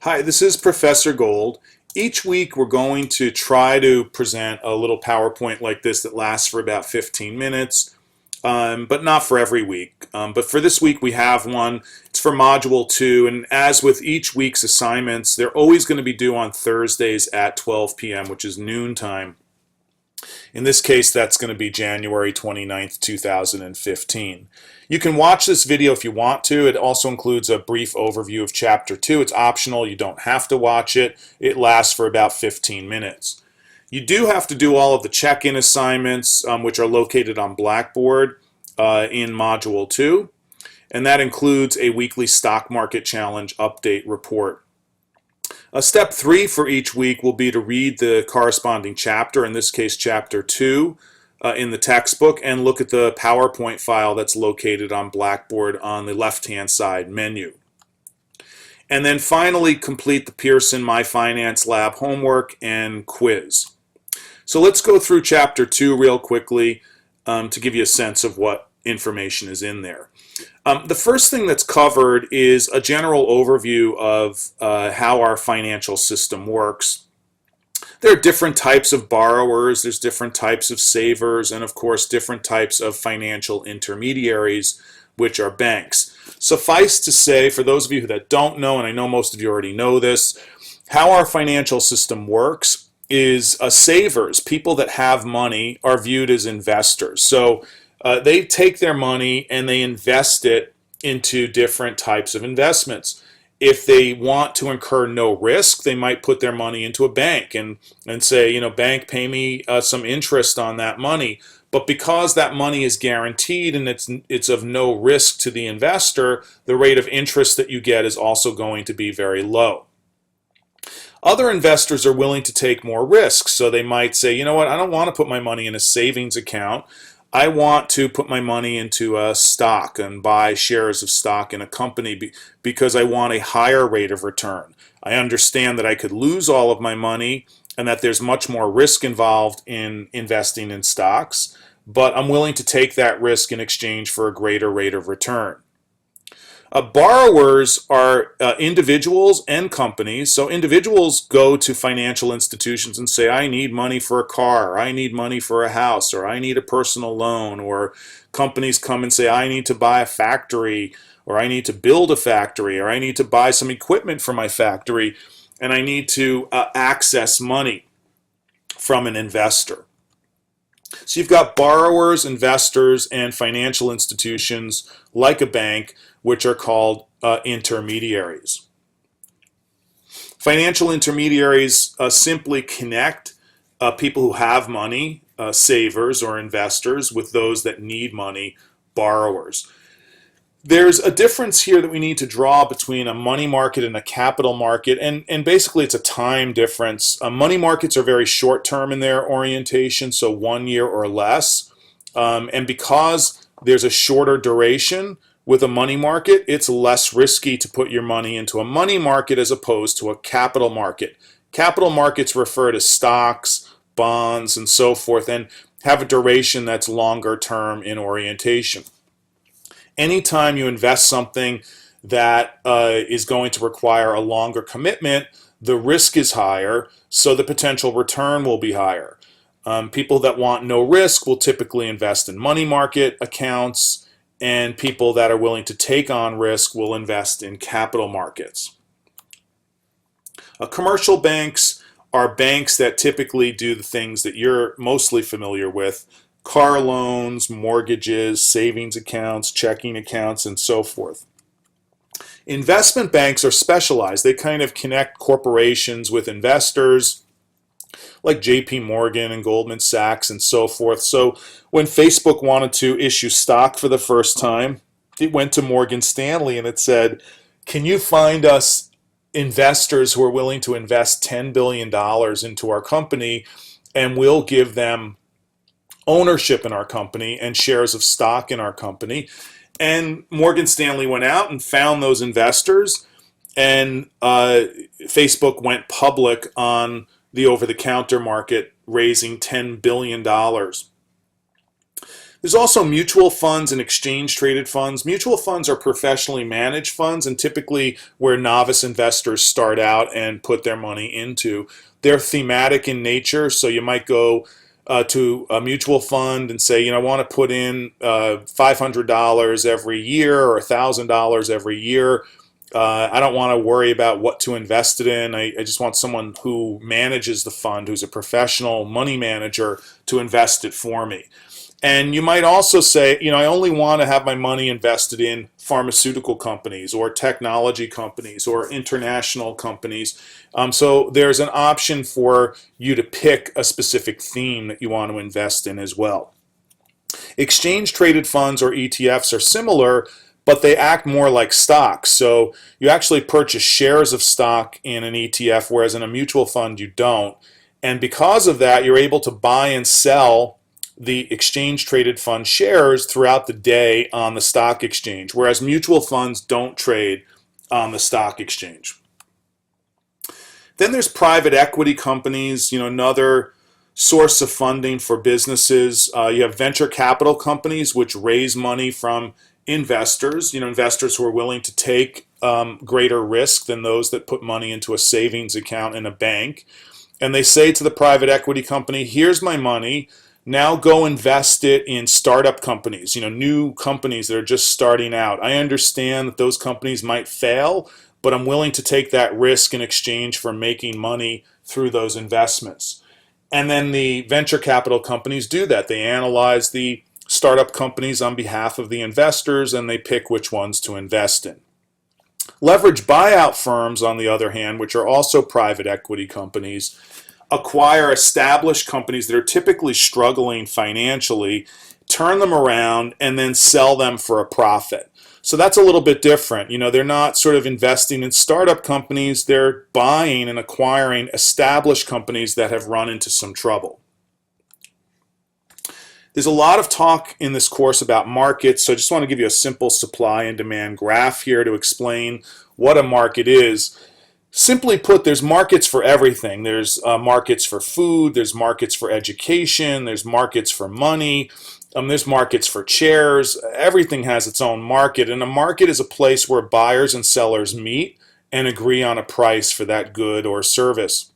Hi, this is Professor Gold. Each week we're going to try to present a little PowerPoint like this that lasts for about 15 minutes, but not for every week. But for this week we have one. It's for Module 2, and as with each week's assignments, they're always going to be due on Thursdays at 12 p.m., which is noon time. In this case, that's going to be January 29th, 2015. You can watch this video if you want to. It also includes a brief overview of Chapter 2. It's optional. You don't have to watch it. It lasts for about 15 minutes. You do have to do all of the check-in assignments, which are located on Blackboard in Module 2. And that includes a weekly stock market challenge update report. Step 3 for each week will be to read the corresponding chapter, in this case Chapter 2, in the textbook, and look at the PowerPoint file that's located on Blackboard on the left-hand side menu. And then finally complete the Pearson My Finance Lab homework and quiz. So let's go through Chapter 2 real quickly to give you a sense of what information is in there. The first thing that's covered is a general overview of how our financial system works. There are different types of borrowers, there's different types of savers, and of course different types of financial intermediaries, which are banks. Suffice to say, for those of you that don't know, and I know most of you already know this, how our financial system works is savers, people that have money, are viewed as investors. So they take their money and they invest it into different types of investments. If they want to incur no risk, they might put their money into a bank and say, you know, bank, pay me some interest on that money. But because that money is guaranteed and it's of no risk to the investor, the rate of interest that you get is also going to be very low. Other investors are willing to take more risks, so they might say, you know what, I don't want to put my money in a savings account. I want to put my money into a stock and buy shares of stock in a company because I want a higher rate of return. I understand that I could lose all of my money and that there's much more risk involved in investing in stocks, but I'm willing to take that risk in exchange for a greater rate of return. Borrowers are individuals and companies. So individuals go to financial institutions and say, I need money for a car, or I need money for a house, or I need a personal loan. Or companies come and say, I need to buy a factory, or I need to build a factory, or I need to buy some equipment for my factory, and I need to access money from an investor. So you've got borrowers, investors, and financial institutions like a bank, which are called intermediaries. Financial intermediaries simply connect people who have money, savers or investors, with those that need money, borrowers. There's a difference here that we need to draw between a money market and a capital market, and basically it's a time difference. Money markets are very short term in their orientation, so 1 year or less. And because there's a shorter duration with a money market, it's less risky to put your money into a money market as opposed to a capital market. Capital markets refer to stocks, bonds, and so forth, and have a duration that's longer term in orientation. Anytime you invest something that is going to require a longer commitment, the risk is higher, so the potential return will be higher. People that want no risk will typically invest in money market accounts, and people that are willing to take on risk will invest in capital markets. Commercial banks are banks that typically do the things that you're mostly familiar with: car loans, mortgages, savings accounts, checking accounts, and so forth. Investment banks are specialized. They kind of connect corporations with investors, like JP Morgan and Goldman Sachs and so forth. So when Facebook wanted to issue stock for the first time, it went to Morgan Stanley and it said, can you find us investors who are willing to invest $10 billion into our company, and we'll give them ownership in our company and shares of stock in our company. And Morgan Stanley went out and found those investors, and Facebook went public on the over-the-counter market, raising $10 billion. This There's also mutual funds and exchange traded funds. Mutual funds are professionally managed funds and typically where novice investors start out and put their money into. They're thematic in nature, so you might go to a mutual fund and say, I want to put in $500 every year or $1,000 every year. I don't want to worry about what to invest it in. I just want someone who manages the fund, who's a professional money manager, to invest it for me. And you might also say, I only want to have my money invested in pharmaceutical companies or technology companies or international companies. So there's an option for you to pick a specific theme that you want to invest in as well. Exchange traded funds or ETFs are similar, but they act more like stocks. So you actually purchase shares of stock in an ETF, whereas in a mutual fund you don't. And because of that, you're able to buy and sell the exchange traded fund shares throughout the day on the stock exchange, whereas mutual funds don't trade on the stock exchange. Then there's private equity companies, another source of funding for businesses. You have venture capital companies which raise money from investors, investors who are willing to take greater risk than those that put money into a savings account in a bank. And they say to the private equity company, here's my money. Now go invest it in startup companies, new companies that are just starting out. I understand that those companies might fail, but I'm willing to take that risk in exchange for making money through those investments. And then the venture capital companies do that. They analyze the startup companies on behalf of the investors and they pick which ones to invest in. Leverage buyout firms, on the other hand, which are also private equity companies, acquire established companies that are typically struggling financially, turn them around, and then sell them for a profit. So that's a little bit different. They're not sort of investing in startup companies, they're buying and acquiring established companies that have run into some trouble. There's a lot of talk in this course about markets, so I just want to give you a simple supply and demand graph here to explain what a market is. Simply put, there's markets for everything. There's markets for food, there's markets for education, there's markets for money, there's markets for chairs. Everything has its own market, and a market is a place where buyers and sellers meet and agree on a price for that good or service.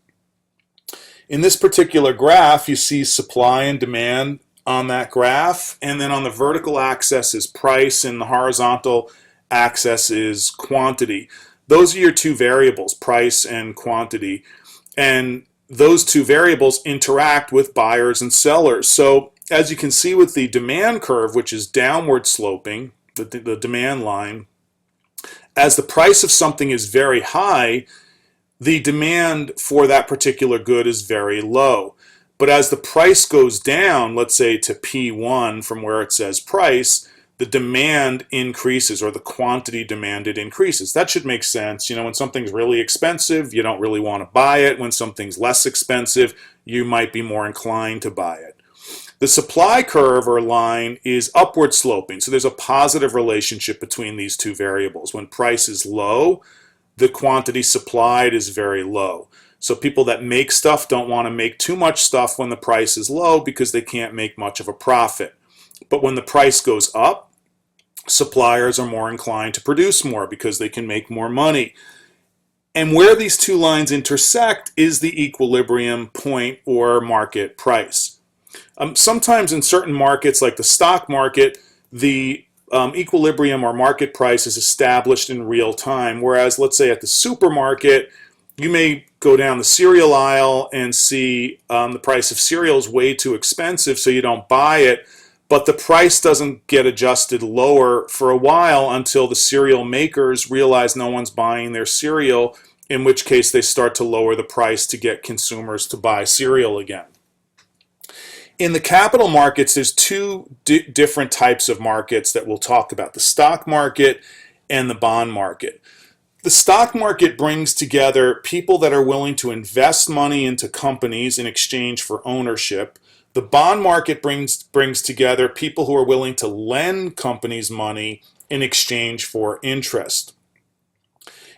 In this particular graph, you see supply and demand on that graph, and then on the vertical axis is price, and the horizontal axis is quantity. Those are your two variables, price and quantity. And those two variables interact with buyers and sellers. So as you can see with the demand curve, which is downward sloping, the demand line, as the price of something is very high, the demand for that particular good is very low. But as the price goes down, let's say to P1 from where it says price, the demand increases, or the quantity demanded increases. That should make sense. When something's really expensive, you don't really want to buy it. When something's less expensive, you might be more inclined to buy it. The supply curve or line is upward sloping, so there's a positive relationship between these two variables. When price is low, the quantity supplied is very low. So people that make stuff don't want to make too much stuff when the price is low because they can't make much of a profit. But when the price goes up, suppliers are more inclined to produce more because they can make more money. And where these two lines intersect is the equilibrium point or market price. Sometimes in certain markets, like the stock market, the equilibrium or market price is established in real time, whereas let's say at the supermarket, you may go down the cereal aisle and see the price of cereal is way too expensive, so you don't buy it. But the price doesn't get adjusted lower for a while until the cereal makers realize no one's buying their cereal, in which case they start to lower the price to get consumers to buy cereal again. In the capital markets, there's two different types of markets that we'll talk about, the stock market and the bond market. The stock market brings together people that are willing to invest money into companies in exchange for ownership. The bond market brings together people who are willing to lend companies money in exchange for interest.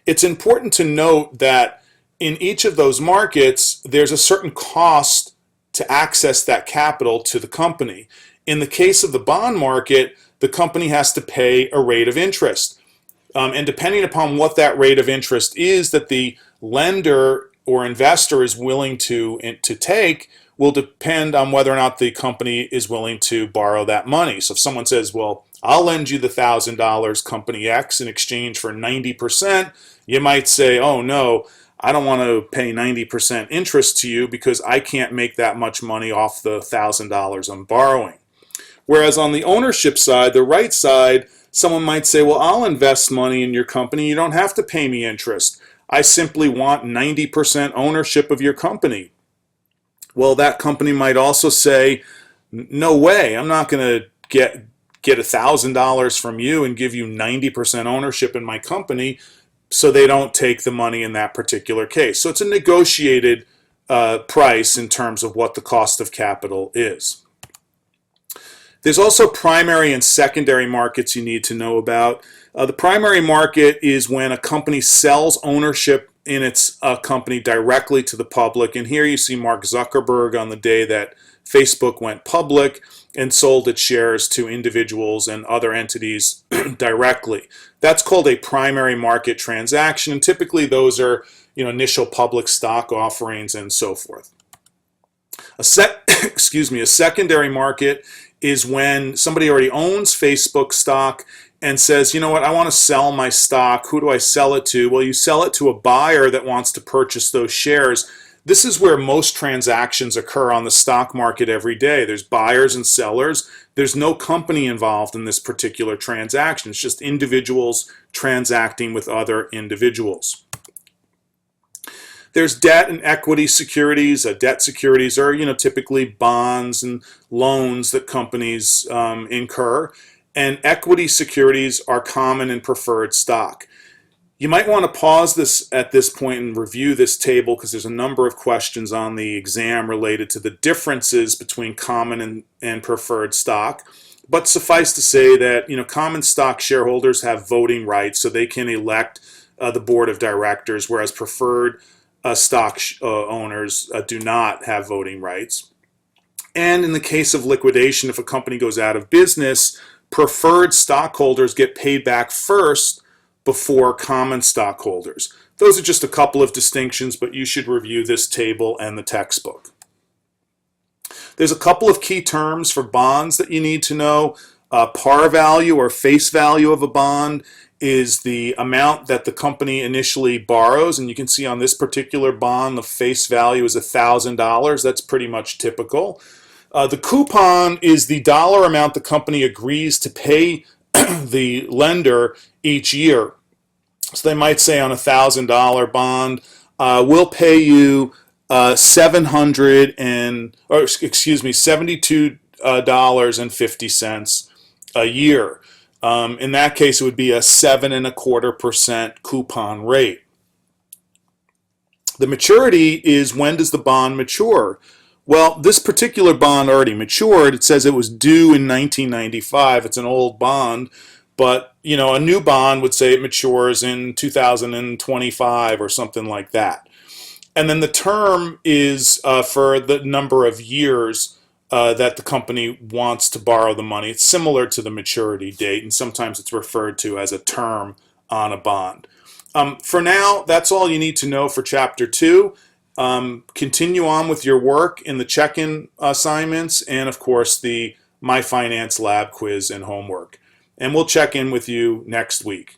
It's important to note that in each of those markets, there's a certain cost to access that capital to the company. In the case of the bond market, the company has to pay a rate of interest. And depending upon what that rate of interest is that the lender or investor is willing to take will depend on whether or not the company is willing to borrow that money. So if someone says, well, I'll lend you the $1,000 company X in exchange for 90%, you might say, oh no, I don't want to pay 90% interest to you because I can't make that much money off the $1,000 I'm borrowing. Whereas on the ownership side, the right side, someone might say, well, I'll invest money in your company. You don't have to pay me interest. I simply want 90% ownership of your company. Well, that company might also say, no way, I'm not going to get $1,000 from you and give you 90% ownership in my company, so they don't take the money in that particular case. So it's a negotiated price in terms of what the cost of capital is. There's also primary and secondary markets you need to know about. The primary market is when a company sells ownership in its company directly to the public. And here you see Mark Zuckerberg on the day that Facebook went public and sold its shares to individuals and other entities directly. That's called a primary market transaction, and typically those are initial public stock offerings and so forth. A secondary market is when somebody already owns Facebook stock and says, you know what, I want to sell my stock. Who do I sell it to? Well, you sell it to a buyer that wants to purchase those shares. This is where most transactions occur on the stock market every day. There's buyers and sellers. There's no company involved in this particular transaction. It's just individuals transacting with other individuals. There's debt and equity securities. Debt securities are, typically bonds and loans that companies incur. And equity securities are common in preferred stock. You might want to pause this at this point and review this table because there's a number of questions on the exam related to the differences between common and preferred stock. But suffice to say that common stock shareholders have voting rights, so they can elect the board of directors, whereas preferred stock owners do not have voting rights. And in the case of liquidation, if a company goes out of business, preferred stockholders get paid back first before common stockholders. Those are just a couple of distinctions, but you should review this table and the textbook. There's a couple of key terms for bonds that you need to know. Par value or face value of a bond is the amount that the company initially borrows, and you can see on this particular bond the face value is $1,000. That's pretty much typical. The coupon is the dollar amount the company agrees to pay the lender each year. So they might say on a $1,000 bond, we'll pay you $72.50 a year. In that case, it would be a 7.25% coupon rate. The maturity is, when does the bond mature? Well, this particular bond already matured. It says it was due in 1995. It's an old bond, but a new bond would say it matures in 2025 or something like that. And then the term is for the number of years that the company wants to borrow the money. It's similar to the maturity date, and sometimes it's referred to as a term on a bond. For now, that's all you need to know for Chapter 2. Continue on with your work in the check-in assignments and, of course, the My Finance Lab quiz and homework. And we'll check in with you next week.